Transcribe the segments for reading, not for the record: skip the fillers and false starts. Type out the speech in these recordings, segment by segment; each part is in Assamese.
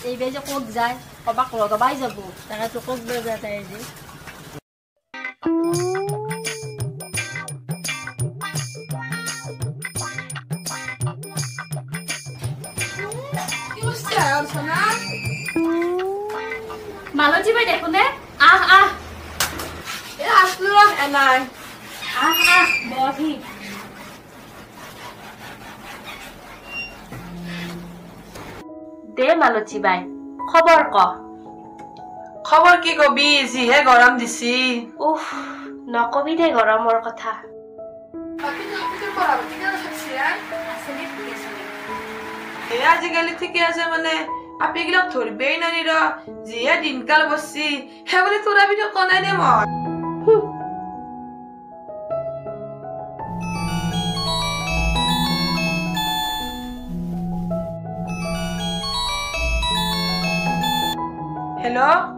এই বেজে কোক যায় কবাক লগাবাই যাব তাকে তো কোক বেজে যায় যে কি হচ্ছে আর সোনা মালজি ভাই দেখো নে আহ আহ এ আসলো এনাই আহ আহ বহি দে মালজি ভাই খবর ক খবর কি কবি জিহে গরম দিছি উফ নকবি দে গৰমৰ কথা আজিকালি ঠিকে আছে মানে আপিগিলাক ধরবেই নানি র জিহে দিনকাল বসছি হে বলে তোরা ভিডিও কনাই দে মই Hello?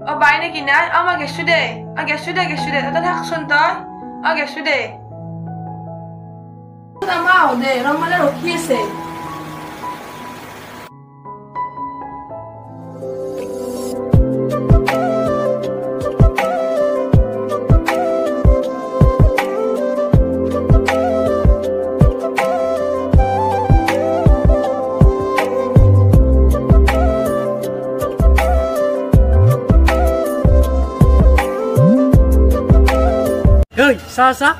Oh, bye na kinay. Oh, mag-guess today. Oh, guess today. Ito nakaksun to. Oh, guess today. Tama ako, de. Ramala rokis eh. Hey, Sasa.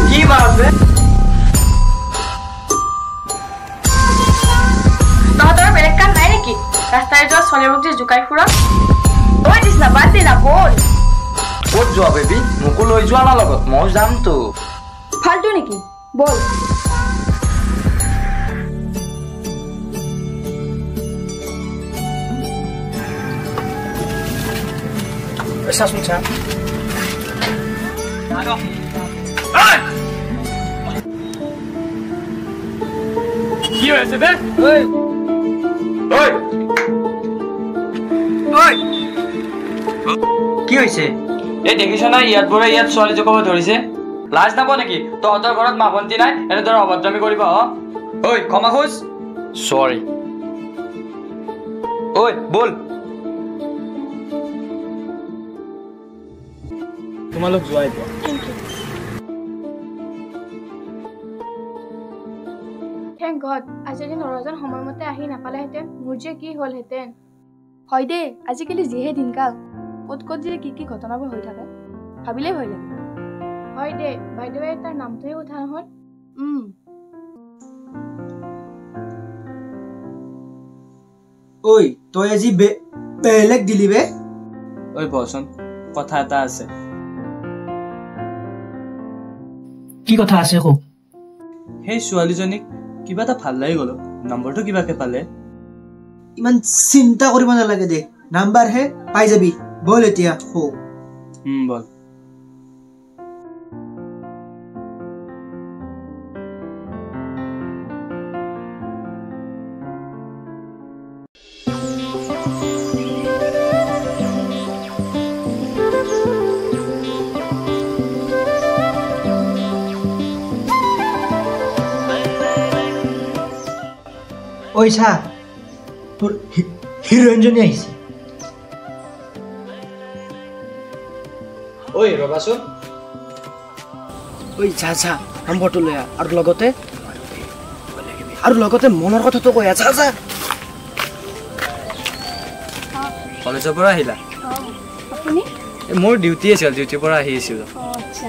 Ki baat hai? তহঁতৰ বেলেগ কাম নাই নেকি ৰাস্তাৰে যোৱা ছোৱালীবোৰক যে জোকাই ফুৰা ঐ দিছনা বাদ দে না বল ক'ত যোৱা বেবি মোকো লৈ যোৱা না লগত মই যামতো ফালতু নেকি বল Sasa. কি হয়েছে বে ওই ওই ওই কি হৈছে এই দেখিছ না ইয়াত বৰে ইয়াত ছোৱালী জোকাব ধৰিছে লাজ নাপ নেকি তহঁতৰ ঘৰত মা ভন্টি নাই এনে ধৰ অভদ্ৰামি কৰিব ঐ ক্ষমা খোজ সৰি ঐ বল তোমালোক যোৱা এতিয়া Thank God, আজিকালি নৰজন সময়মতে আহি নাপালেহেঁতেন মোৰ যে কি হ'লহেঁতেন হয় দে আজিকালি যিহে দিনকাল ক'ত ক'ত যে কি ঘটনাবোৰ হৈ থাকে ভাবিলেই ভয় লাগে হয় দে বাইদেৱে তাৰ নামটোহে উঠা নহ'ল ঐ তই আজি বেলেগ দিলি বে ঐ বচোন কথা এটা আছে কি কথা আছে কো সেই ছোৱালীজনীক কিবা এটা ভাল লাগি গ'ল নম্বৰটো কিবাকে পালে ইমান চিন্তা কৰিব নালাগে দে নাম্বাৰ হে পাই যাবি বল এতিয়া হো বল ঐ চা তোৰ হিৰোইনজনী আহিছে ঐ ৰবাচোন ঐ যা যা নম্বৰটো লৈ আহ আৰু লগতে মনৰ কথাটো কৈ আছা যা কলেজৰ পৰা আহিলা আপুনি মোৰ ডিউটি আছিল ডিউটিৰ পৰা আহি আছিলোঁ আচ্ছা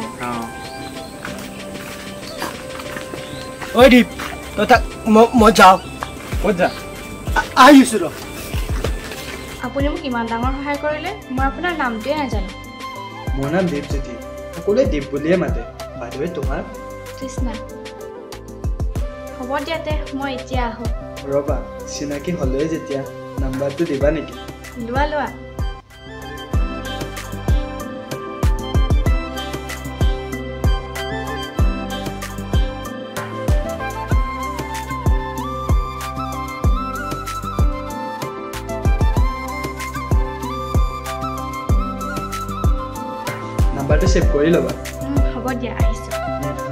ঐ দীপ তই তাক মই যাওঁ ক'ত যা আহিছোঁ ৰ আপুনি মোক ইমান ডাঙৰ সহায় কৰিলে মই আপোনাৰ নামটোৱে নাজানো মোৰ নাম দীপজ্যোতি সকলোৱে দীপ বুলিয়ে মাতে বাইদেৱে তোমাৰ কৃষ্ণা হ'ব দিয়াতে মই এতিয়া আহোঁ ৰবা চিনাকি হ'লেই যেতিয়া নাম্বাৰটো দিবা নেকি লোৱা নাম্বাৰটো ছেভ কৰি ল'বা হ'ব দিয়া আহিছোঁ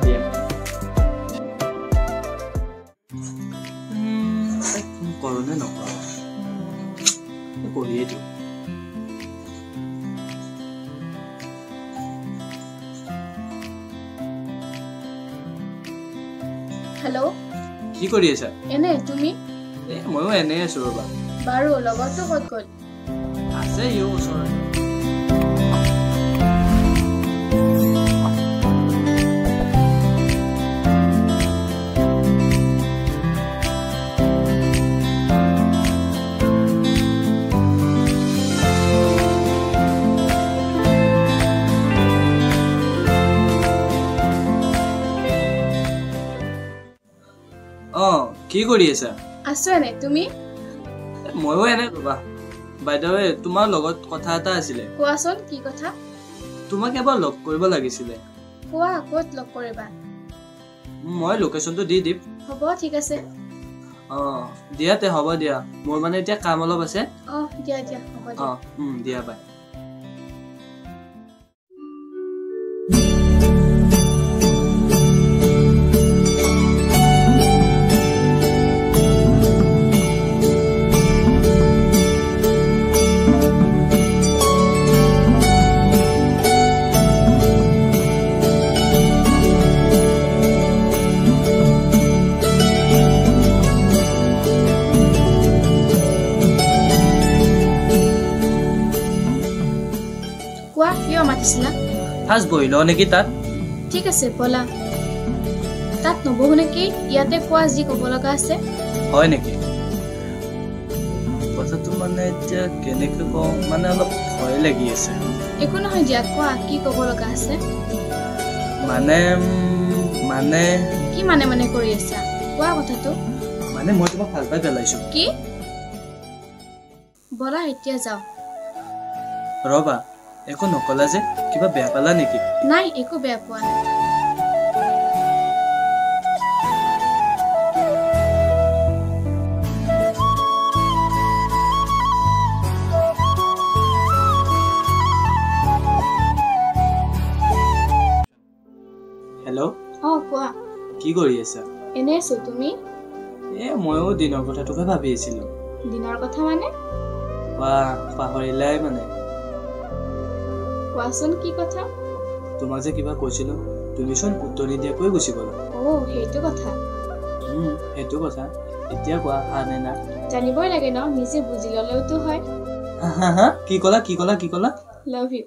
দিয়া কৰোঁনে নকৰোঁ কৰিয়ে দিওঁ হেল্ল' কি কৰি আছা এনে তুমি ময়ো এনেই আছোঁ ৰ'বা বাৰু লগৰটো ক'ত গ'ল আছে ইও ওচৰত কি কৰি আছা আছো এনে তুমি ময়ো এনে ৰবা বাইদেৱে তোমাৰ লগত কথা এটা আছিলে কোৱাচোন কি কথা তোমাক এবাৰ লগ কৰিব লাগিছিলে কোৱা ক'ত লগ কৰিবা মই লোকেশ্যনটো দি দিম হ'ব ঠিক আছে দিয়াতে হ'ব দিয়া মোৰ মানে এতিয়া কাম অলপ আছে দিয়া হ'ব দিয়া দিয়া বাই ফাৰ্ষ্ট বহি লওঁ নেকি তাত ঠিক আছে বলা তাত নবহো নেকি ইয়াতে কোৱা যি ক'ব লগা আছে হয় নেকি কথাটো মানে এতিয়া কেনেকৈ কওঁ মানে অলপ ভয় লাগি আছে একো নহয় দিয়া কোৱা কি ক'ব লগা আছে মানে কি মানে কৰি আছা কোৱা কথাটো মানে মই তোমাক ভাল পাই পেলাইছোঁ কি বলা এতিয়া যাওঁ ৰবা একো নকলা যে কিবা বেয়া পালা নেকি নাই একো বেয়া পোৱা নাই হেল্ল' কোৱা কি কৰি আছা এনে আছো তুমি ময়ো দিনৰ কথাটোকে ভাবি আছিলো দিনৰ কথা মানে পাহৰিলাই মানে কোৱাচোন কি কথা তোমাক যে কিবা কৈছিলো তুমিচোন উত্তৰ নিদিয়াকৈ গুচি গ'লা সেইটো কথা সেইটো কথা এতিয়া কোৱা নে না জানিবই লাগে ন নিজে বুজি ল'লেওতো হয় কি ক'লা লাভ ইউ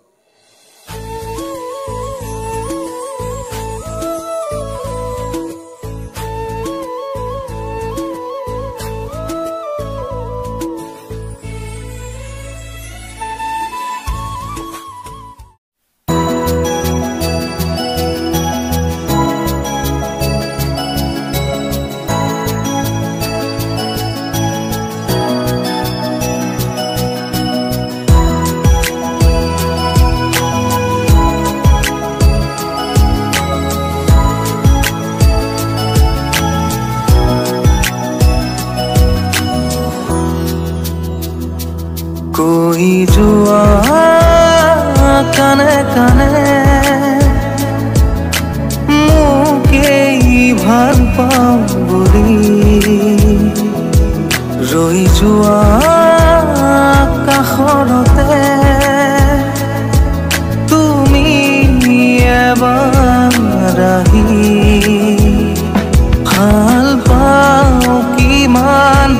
कोई जुआ काने काने मुके ভাল পাওঁ বুলি ৰৈ যোৱা কাষৰতে তুমি এবাৰ আহি ভাল পাওঁ কিমান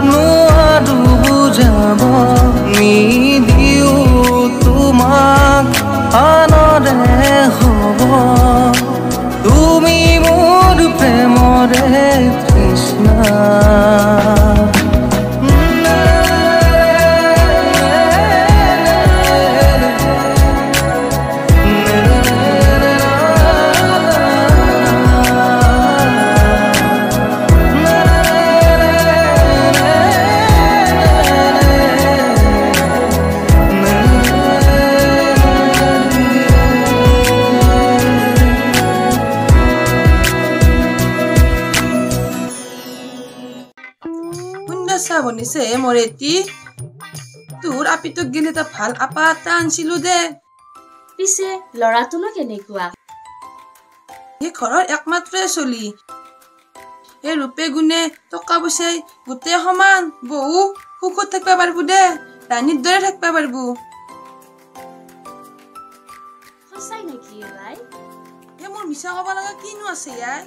নোৱাৰো বুজাব মৰেতি তোৰ আপিটোক গেলি এটা ভাল আপা এটা আনছিলো দে পিছে লৰাটোনো কেনেকুৱা এই ঘৰৰ একমাত্ৰই চলি এই ৰূপে গুণে টকা পইচাই গোটেই সমান বহু সুখত থাকিব পাৰিব দে ৰাণীৰ দৰে থাকিব পাৰিব সঁচাই নেকি ভাই এই মোৰ মিছা ক'ব লগা কিনো আছে ইয়াই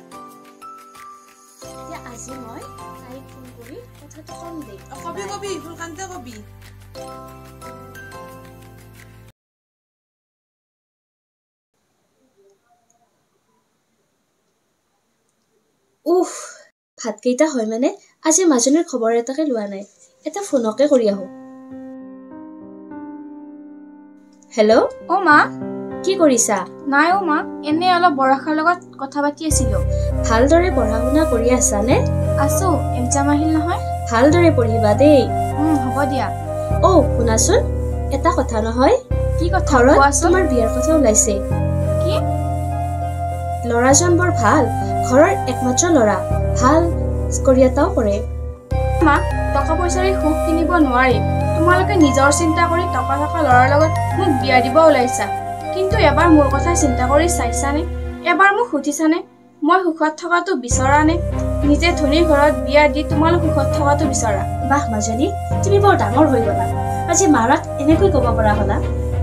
এতিয়া আজি মই তাইক ফোন কৰি কথাটো কম দে কবি কবি ফুলকান্তে কবি উফ ভাতকেইটা হয় মানে আজি মাজনীৰ খবৰ এটাকে লোৱা নাই এটা ফোনকে কৰি আহো হেল্ল' অ মা কি কৰিছা নাই অ মা এনে অলপ বৰষাৰ লগত কথা পাতি আছিলো ভালদৰে পঢ়া শুনা কৰি আছানে আছো এক্সাম আহিল নহয় ভালদৰে পঢ়িবা দেই হ'ব দিয়া অ শুনাচোন এটা কথা নহয় কি কথা ঘৰত কোৱাচোন তোমাৰ বিয়াৰ কথা ওলাইছে কি ল'ৰাজন বৰ ভাল ঘৰৰ একমাত্ৰ ল'ৰা ভাল চাকৰি এটাও কৰে মা টকা পইচাৰে সুখ কিনিব নোৱাৰি তোমালোকে নিজৰ চিন্তা কৰি টকা থকা ল'ৰাৰ লগত মোক বিয়া দিব ওলাইছা কিন্তু এবাৰ মোৰ কথা চিন্তা কৰি চাইছানে এবাৰ মোক সুধিছানে মই সুখত থকাটো বিচৰা নে নিজে ধনী ঘৰত বিয়া দি তোমালোক সুখত থকাটো বিচৰা বাহ মাজনী তুমি বৰ ডাঙৰ হৈ গলা আজি মাৰাক এনেকৈ ক'ব পৰা হলা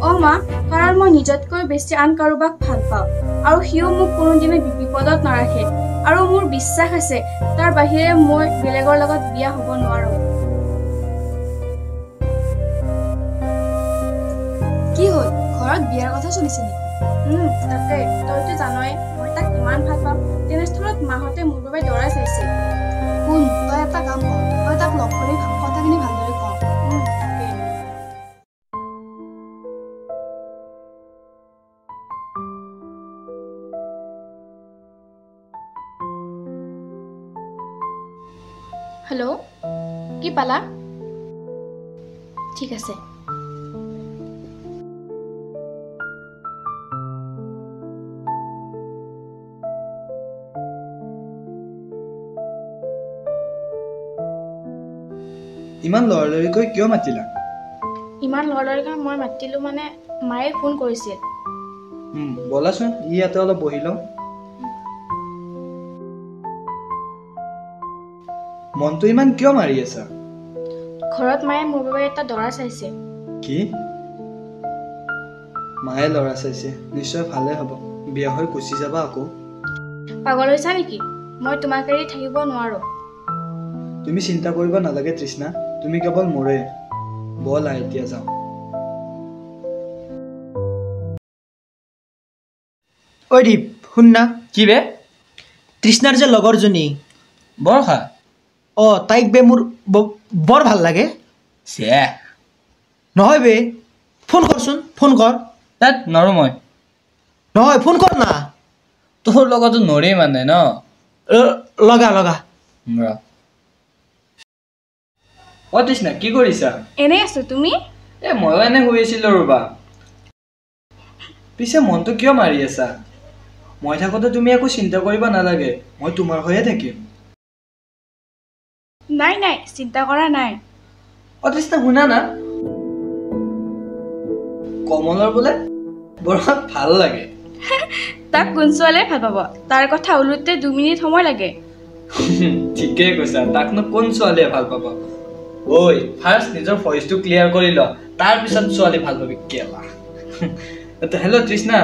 অ মা কাৰণ মই নিজতকৈ বেছি আন কাৰোবাক ভাল পাওঁ আৰু সিও মোক কোনোদিনে বিপদত নাৰাখে আৰু মোৰ বিশ্বাস আছে তাৰ বাহিৰে মই বেলেগৰ লগত বিয়া হ'ব নোৱাৰো কি হ'ল ঘৰত বিয়াৰ কথা চলিছে নেকি তাকে তইতো জানই মই তাক কিমান ভাল পাওঁ তেনেস্থলত মাহঁতে মোৰ বাবে দৰাই চাইছে শুন তই এটা কাম কৰ তই তাক লগ কৰি কথাখিনি ভালদৰে ক হেল্ল' কি পালা ঠিক আছে ইমান লৰালৰিকৈ কিয় মাতিলা ইমান লৰালৰিকৈ মই মাতিলো মানে মায়ে ফোন কৰিছিল বলাচোন ইয়াতে অলপ বহি লওঁ মনটো ইমান কিয় মাৰি আছা ঘৰত মায়ে মোৰ বাবে এটা দৰা চাইছে কি মায়ে ল'ৰা চাইছে নিশ্চয় ভালে হ'ব বিয়া হৈ গুচি যাবা আকৌ পাগল হৈছা নেকি মই তোমাক এৰি থাকিব নোৱাৰো তুমি চিন্তা কৰিব নালাগে তৃষ্ণা তুমি কেৱল মোৰে বলা এতিয়া যাওঁ ঐ দীপ শুন না কি বে তৃষ্ণাৰ যে লগৰজনী বৰষা তাইক বে মোৰ বৰ ভাল লাগে নহয় বে ফোন কৰচোন ফোন কৰ তাত নৰো মই নহয় ফোন কৰ না তোৰ লগতো নৰে মানে ন লগা লগা অ তৃষ্ণা কি কৰিছা এনেই আছো তুমি ময়ো এনে শুই আছিলো ৰবা পিছে মনটো কিয় মাৰি আছা মই থাকোতে তুমি একো চিন্তা কৰিব নালাগে মই তোমাৰ হৈয়ে থাকিম নাই নাই চিন্তা কৰা নাই অ তৃষ্ণা শুনা না কমলৰ বোলে বৰ ভাল লাগে তাক কোন ছোৱালীয়ে ভাল পাব তাৰ কথা ওলোতে 2 মিনিট সময় লাগে ঠিকেই কৈছা তাকনো কোন ছোৱালীয়ে ভাল পাব ঐ ফাৰ্ষ্ট নিজৰ ভইচটো ক্লিয়াৰ কৰি ল তাৰ পিছত ছোৱালী ভাল পাবি কেলা হেল্ল' তৃষ্ণা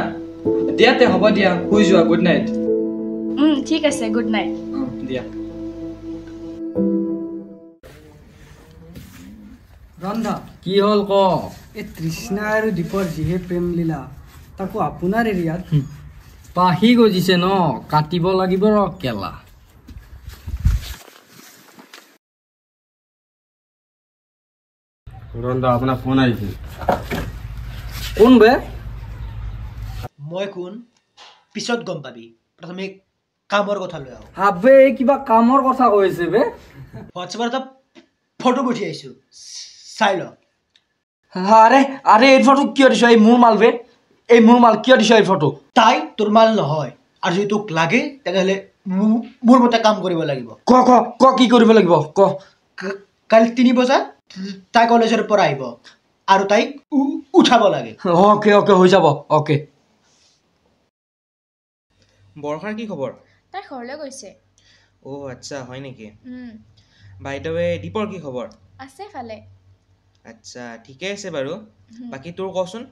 দিয়াতে হ'ব দিয়া শুই যোৱা গুড নাইট ঠিক আছে গুড নাইট দিয়া ৰন্ধা কি হ'ল ক এই তৃষ্ণা আৰু দীপৰ যিহে প্ৰেম লীলা তাকো আপোনাৰ এৰিয়াত পাহি গজিছে ন কাটিব লাগিব ৰ কেলা ৰন্ধা আপোনাৰ ফোন আহিছে কোন বে মই কোন পিছত গম পাবি প্ৰথমে কামৰ কথা লৈ আহো আবে কিবা কামৰ কথা কৈছে বে হোৱাটছএপত এটা ফটো পঠিয়াইছো চাই ল আৰে আৰে এই ফটো কিয় দিছ এই মোৰ মাল বে এই মোৰ মাল কিয় দিছ এই ফটো তাই তোৰ মাল নহয় আৰু যদি তোক লাগে তেনেহ'লে মোৰ মতে কাম কৰিব লাগিব ক ক ক কি কৰিব লাগিব ক কালি 3 বজাত তাই কলেজৰ পৰা আহিব আৰু তাইক উঠাব লাগে অ'কে অ'কে হৈ যাব অ'কে বৰষাৰ কি খবৰ তাই ঘৰলৈ গৈছে অ' আচ্ছা হয় নেকি বাই দ্য ৱে দীপৰ কি খবৰ আছে ফালে আচ্ছা ঠিকে আছে বাৰু বাকি তোৰ কচোন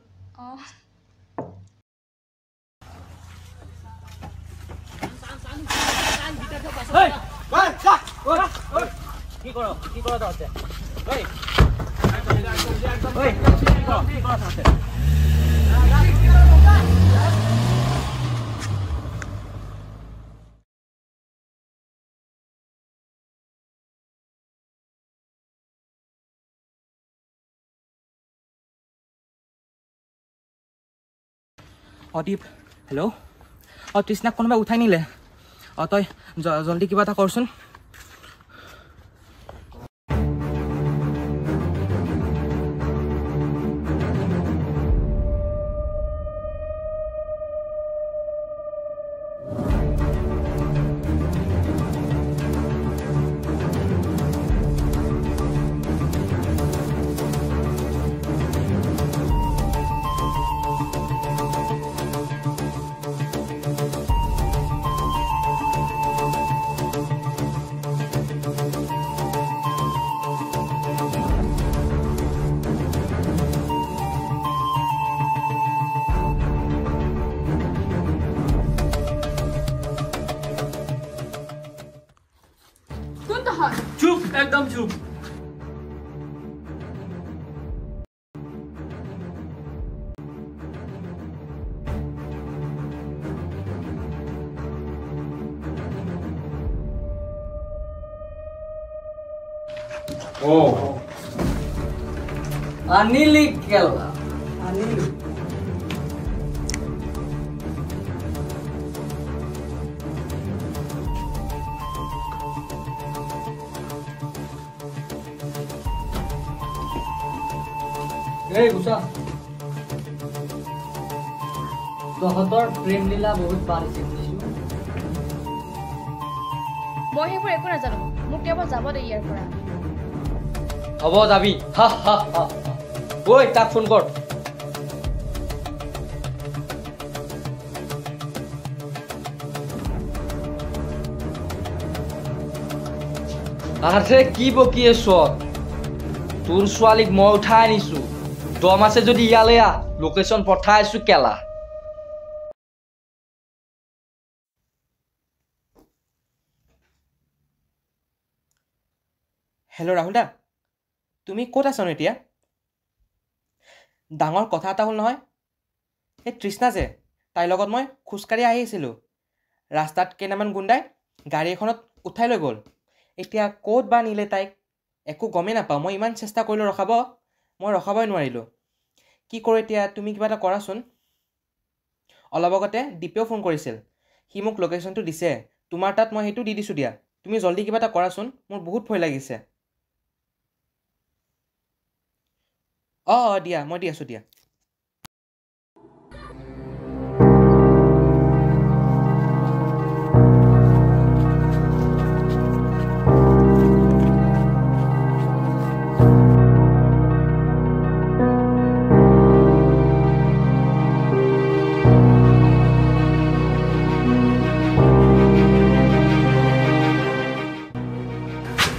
কি কৰ তহঁতে অদীপ হেল্ল' তৃষ্ণাক কোনোবাই উঠাই নিলে তই জলদি কিবা এটা কৰচোন চুপ একদম চুপ আনিলি কেলা আনিলি এই গুছা তহঁতৰ প্ৰেম লীলা বহুত বাঢ়িছে শুনিছো মই সেইবোৰ একো নাজানো মোক কেৱল যাব দে ইয়াৰ পৰা হ'ব যাবি হা হা হা ঐ তাক ফোন কৰ আৰে কি বকি আছ তোৰ ছোৱালীক মই উঠাই আনিছো দম আছে যদি ইয়ালে আহ লোকেশ্যন পঠাই আছো কেলা হেল্ল' ৰাহুল দা তুমি ক'ত আছনো এতিয়া ডাঙৰ কথা এটা হ'ল নহয় এই তৃষ্ণা যে তাইৰ লগত মই খোজকাঢ়ি আহি আছিলোঁ ৰাস্তাত কেইটামান গুণ্ডাই গাড়ী এখনত উঠাই লৈ গ'ল এতিয়া ক'ত বা নিলে তাইক একো গমেই নাপাওঁ মই ইমান চেষ্টা কৰিলোঁ ৰখাব মই ৰখাবই নোৱাৰিলোঁ কি কৰোঁ এতিয়া তুমি কিবা এটা কৰাচোন অলপ আগতে দীপেও ফোন কৰিছিল সি মোক লোকেশ্যনটো দিছে তোমাৰ তাত মই সেইটো দি দিছোঁ দিয়া তুমি জল্দি কিবা এটা কৰাচোন মোৰ বহুত ভয় লাগিছে অঁ দিয়া মই দি আছোঁ দিয়া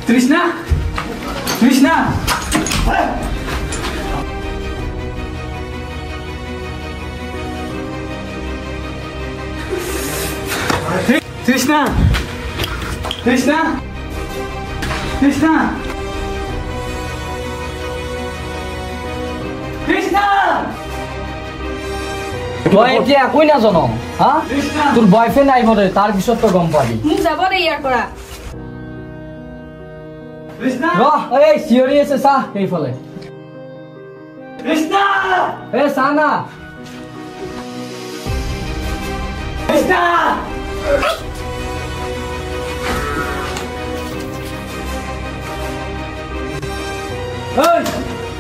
তৃষ্ণা তৃষ্ণা তৃষ্ণা তৃষ্ণা তৃষ্ণা তৃষ্ণা তই এতিয়া একোই নাজানো হা তোৰ বয়ফ্ৰেণ্ড আহিব দে তাৰ পিছত তই গম পাবি মোক যাব দে ইয়াৰ পৰা এই চিঞৰি আছে চাহ সেইফালে এই চাহ না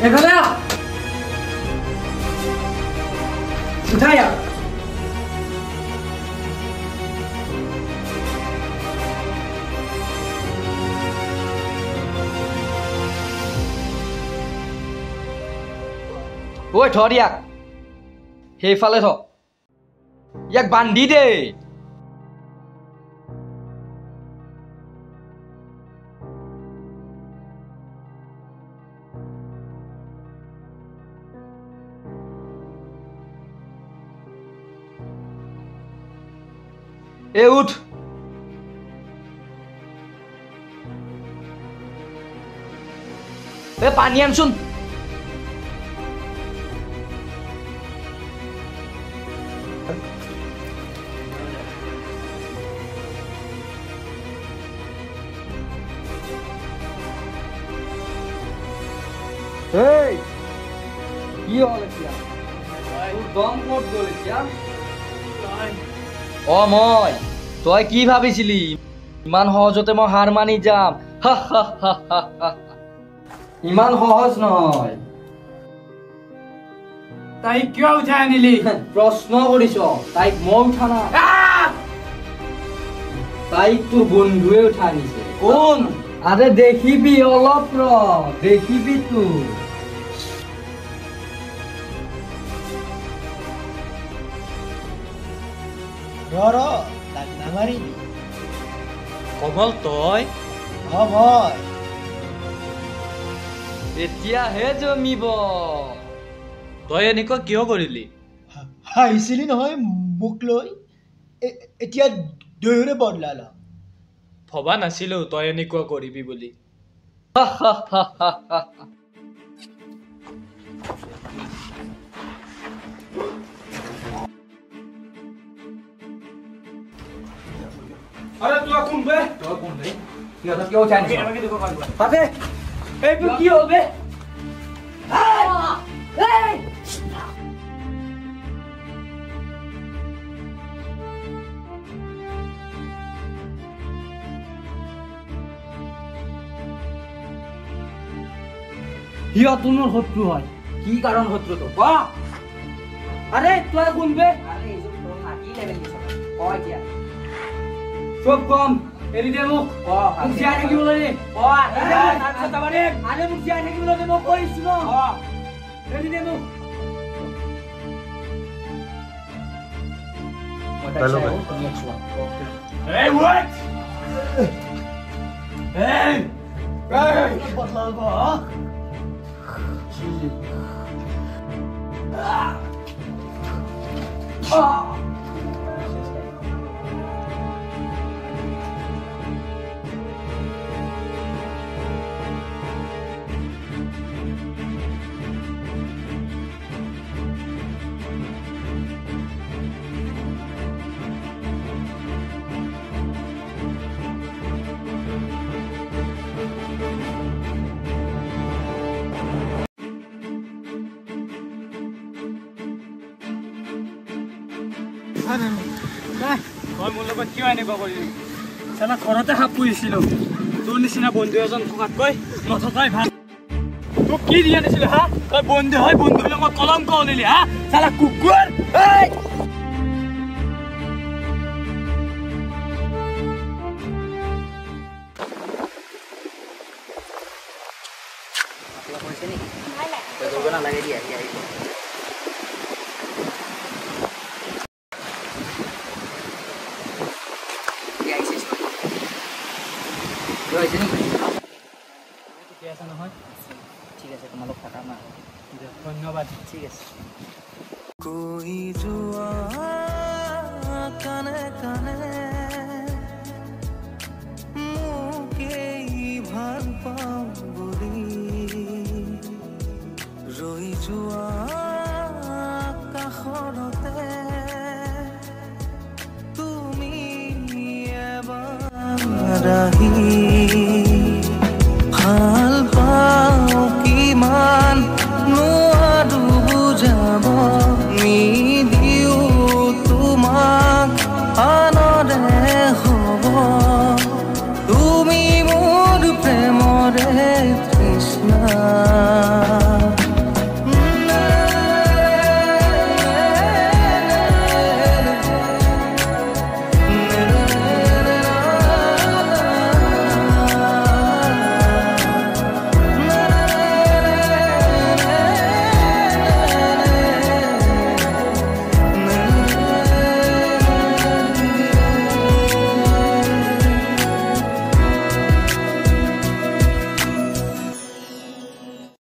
এখানে উঠাই ঐ ধৰ ইয়াক সেইফালে থ ইয়াক বান্ধি দে এ উঠ এ পানী আনচোন Hey! কি হল এতিয়া তোৰ দম ক'ত গ'ল এতিয়া মই তই কি ভাবিছিলি ইমান সহজতে মই হাৰ মানি যাম ইমান সহজ নহয় তাইক কিয় উঠাই আনিলি প্ৰশ্ন কৰিছ তাইক মই উঠা নাই তাইক তোৰ বন্ধুৱে উঠাই আনিছে কোন আৰে দেখিবি অলপ ৰ দেখিবি তোৰ নামাৰিবি কমল তই মই এতিয়াহে জমিব তই এনেকুৱা কিয় কৰিলি হাঁহিছিলি নহয় মোক লৈ এতিয়া দুয়োৰে বদলালা ভবা নাছিলো তই এনেকুৱা কৰিবি বুলি আরে তুই কোন বে তুই তো কেউ জানিস পাবে এই তুই কি হবে এই হিয়া তোর শত্রু হয় কি কারণ শত্রু তো ক আরে তুই কোন বে আরে এই যে তোর না কি লেভেল দিছ কয় কি সব কম এরি দে মুখ মুখ জিয়া থাকি বলে রে আচ্ছা মানে আরে মুখ জিয়া থাকি বলে মই কইছো ন এরি দে মুখ Hello, Hey, what? Hey! Hey! মই মোৰ লগত কিয় এনেকুৱা কৰিলি চালা ঘৰতে সাপ পুহিছিলো তোৰ নিচিনা বন্ধু এজন থকাতকৈ নথকাই ভাল তোক কি দিয়া নিছিলো হা তই বন্ধু হয় বন্ধুৰ লগত কলংক উলিলি হা চালা কুকুৰ ঠিক আছে তোমালোক থাকা মা ধন্যবাদ ঠিক আছে কই যোৱা কানে কানে মোকেই ভাল পাওঁ বুলি ৰৈ যোৱা কাষৰতে তুমি এবাৰ আহি